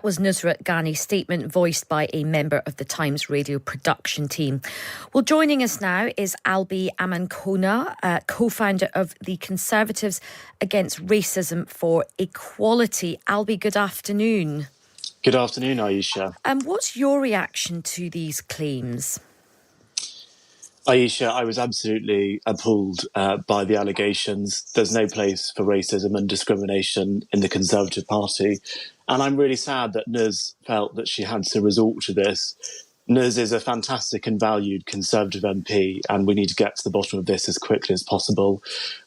was Nusrat Ghani's statement voiced by a member of the Times radio production team. Well, joining us now is Albie Amankona, co-founder of the Conservatives Against Racism for Equality. Albie, good afternoon. Good afternoon, Ayesha. What's your reaction to these claims? Ayesha, I was absolutely appalled by the allegations. There's no place for racism and discrimination in the Conservative Party. And I'm really sad that Nuz felt that she had to resort to this. Nuz is a fantastic and valued Conservative MP, and we need to get to the bottom of this as quickly as possible.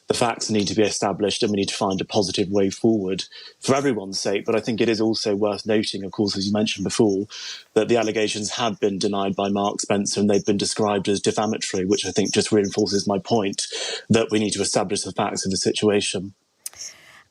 The facts need to be established, and we need to find a positive way forward for everyone's sake. But I think it is also worth noting, of course, as you mentioned before, that the allegations have been denied by Mark Spencer and they've been described as defamatory, which I think just reinforces my point that we need to establish the facts of the situation.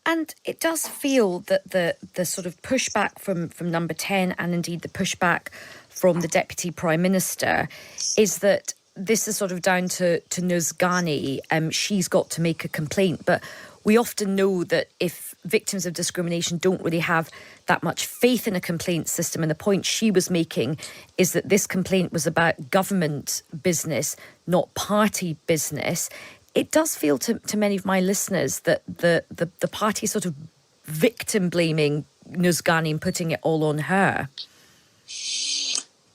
And it does feel that the sort of pushback from Number 10 and indeed the pushback from the Deputy Prime Minister is that this is sort of down to Nuz Ghani. She's got to make a complaint. But we often know that if victims of discrimination don't really have that much faith in a complaint system, and the point she was making is that this complaint was about government business, not party business. It does feel to many of my listeners that the party is sort of victim blaming Nuz Ghani and putting it all on her.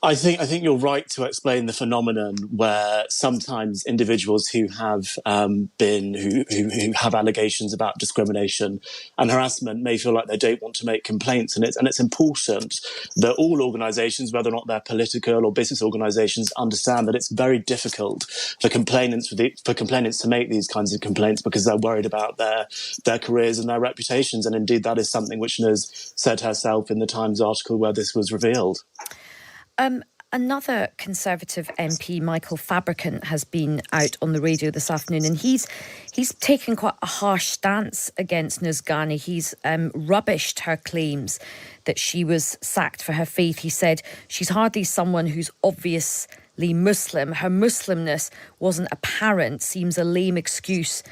I think you're right to explain the phenomenon where sometimes individuals who have who have allegations about discrimination and harassment may feel like they don't want to make complaints, and it's important that all organisations, whether or not they're political or business organisations, understand that it's very difficult for complainants to make these kinds of complaints because they're worried about their careers and their reputations, and indeed that is something which Nuz said herself in the Times article where this was revealed. Another Conservative MP, Michael Fabricant, has been out on the radio this afternoon, and he's taken quite a harsh stance against Nuz Ghani. He's rubbished her claims that she was sacked for her faith. He said she's hardly someone who's obviously Muslim. Her Muslimness wasn't apparent, seems a lame excuse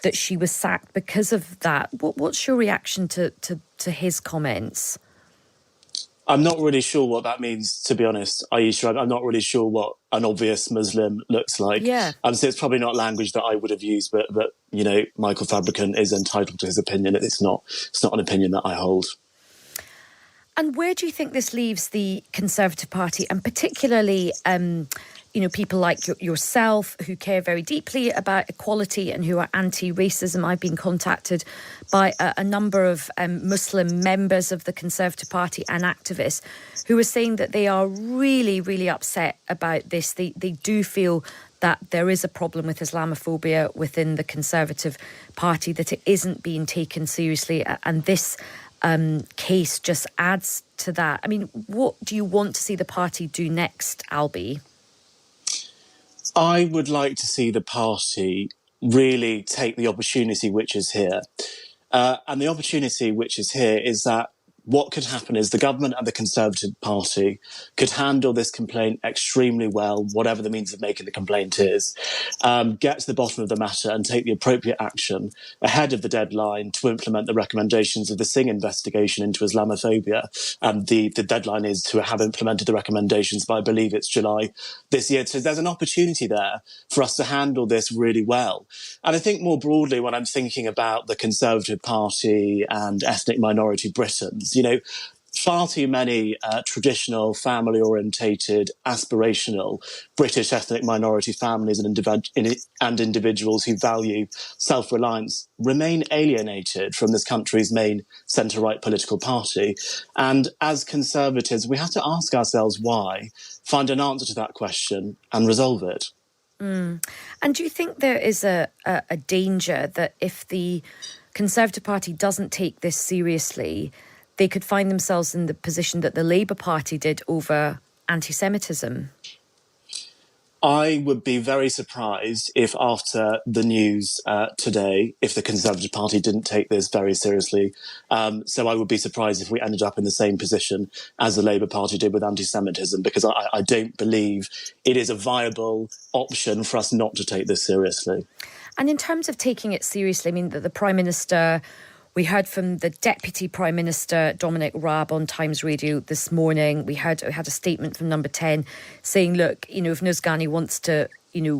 that she was sacked because of that. What's your reaction to his comments? I'm not really sure what that means, to be honest, Ayesha. I'm not really sure what an obvious Muslim looks like. Yeah. So it's probably not language that I would have used, but you know, Michael Fabricant is entitled to his opinion. It's not an opinion that I hold. And where do you think this leaves the Conservative Party, and particularly people like yourself who care very deeply about equality and who are anti-racism? I've been contacted by a number of Muslim members of the Conservative Party and activists who are saying that they are really, really upset about this. They do feel that there is a problem with Islamophobia within the Conservative Party, that it isn't being taken seriously, and this case just adds to that. I mean, what do you want to see the party do next, Albie? I would like to see the party really take the opportunity which is here. And the opportunity which is here is that what could happen is the government and the Conservative Party could handle this complaint extremely well, whatever the means of making the complaint is, get to the bottom of the matter and take the appropriate action ahead of the deadline to implement the recommendations of the Singh investigation into Islamophobia. And the deadline is to have implemented the recommendations by, I believe it's July this year. So there's an opportunity there for us to handle this really well. And I think more broadly, when I'm thinking about the Conservative Party and ethnic minority Britons, you know, far too many traditional, family-orientated, aspirational British ethnic minority families and individuals who value self-reliance remain alienated from this country's main centre-right political party. And as Conservatives, we have to ask ourselves why, find an answer to that question and resolve it. And do you think there is a danger that if the Conservative Party doesn't take this seriously, they could find themselves in the position that the Labour Party did over anti-Semitism? I would be very surprised if after the news today, if the Conservative Party didn't take this very seriously. So I would be surprised if we ended up in the same position as the Labour Party did with anti-Semitism, because I don't believe it is a viable option for us not to take this seriously. And in terms of taking it seriously, I mean, the Prime Minister We heard from the Deputy Prime Minister, Dominic Raab, on Times Radio this morning. We had a statement from Number 10 saying, look, if Nuzgani wants to,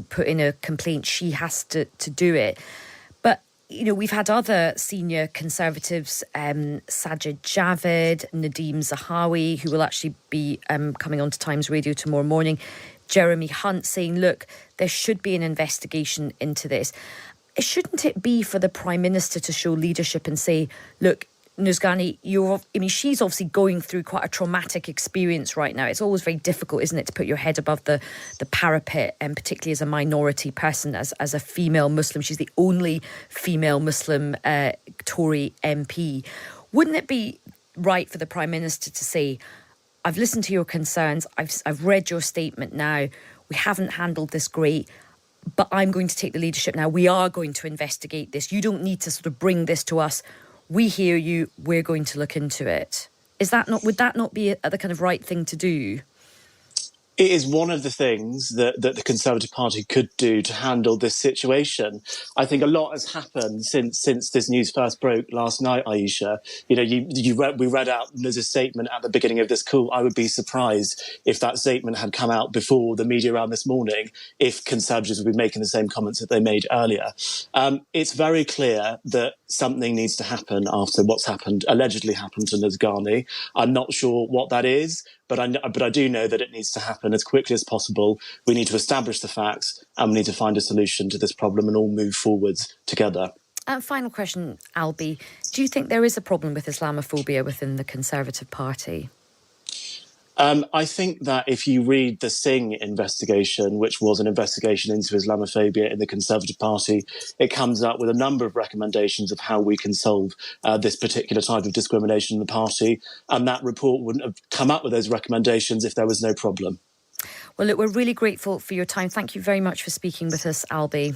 put in a complaint, she has to do it. But, we've had other senior Conservatives, Sajid Javid, Nadeem Zahawi, who will actually be coming on to Times Radio tomorrow morning, Jeremy Hunt, saying, look, there should be an investigation into this. Shouldn't it be for the Prime Minister to show leadership and say, look, Nuzgani, she's obviously going through quite a traumatic experience right now. It's always very difficult, isn't it, to put your head above the parapet, and particularly as a minority person, as a female Muslim. She's the only female Muslim Tory MP. Wouldn't it be right for the Prime Minister to say, I've listened to your concerns, I've read your statement now, we haven't handled this great, but I'm going to take the leadership now. We are going to investigate this. You don't need to sort of bring this to us. We hear you. We're going to look into it. Would that not be the kind of right thing to do? It is one of the things that the Conservative Party could do to handle this situation. I think a lot has happened since this news first broke last night, Ayesha. We read out Nuz's statement at the beginning of this call. I would be surprised if that statement had come out before the media round this morning, if Conservatives would be making the same comments that they made earlier. It's very clear that something needs to happen after what's allegedly happened to Nuzgani. I'm not sure what that is, but I do know that it needs to happen as quickly as possible. We need to establish the facts, and we need to find a solution to this problem and all move forwards together. Final question, Albie. Do you think there is a problem with Islamophobia within the Conservative Party? I think that if you read the Singh investigation, which was an investigation into Islamophobia in the Conservative Party, it comes up with a number of recommendations of how we can solve this particular type of discrimination in the party. And that report wouldn't have come up with those recommendations if there was no problem. Well, look, we're really grateful for your time. Thank you very much for speaking with us, Albie.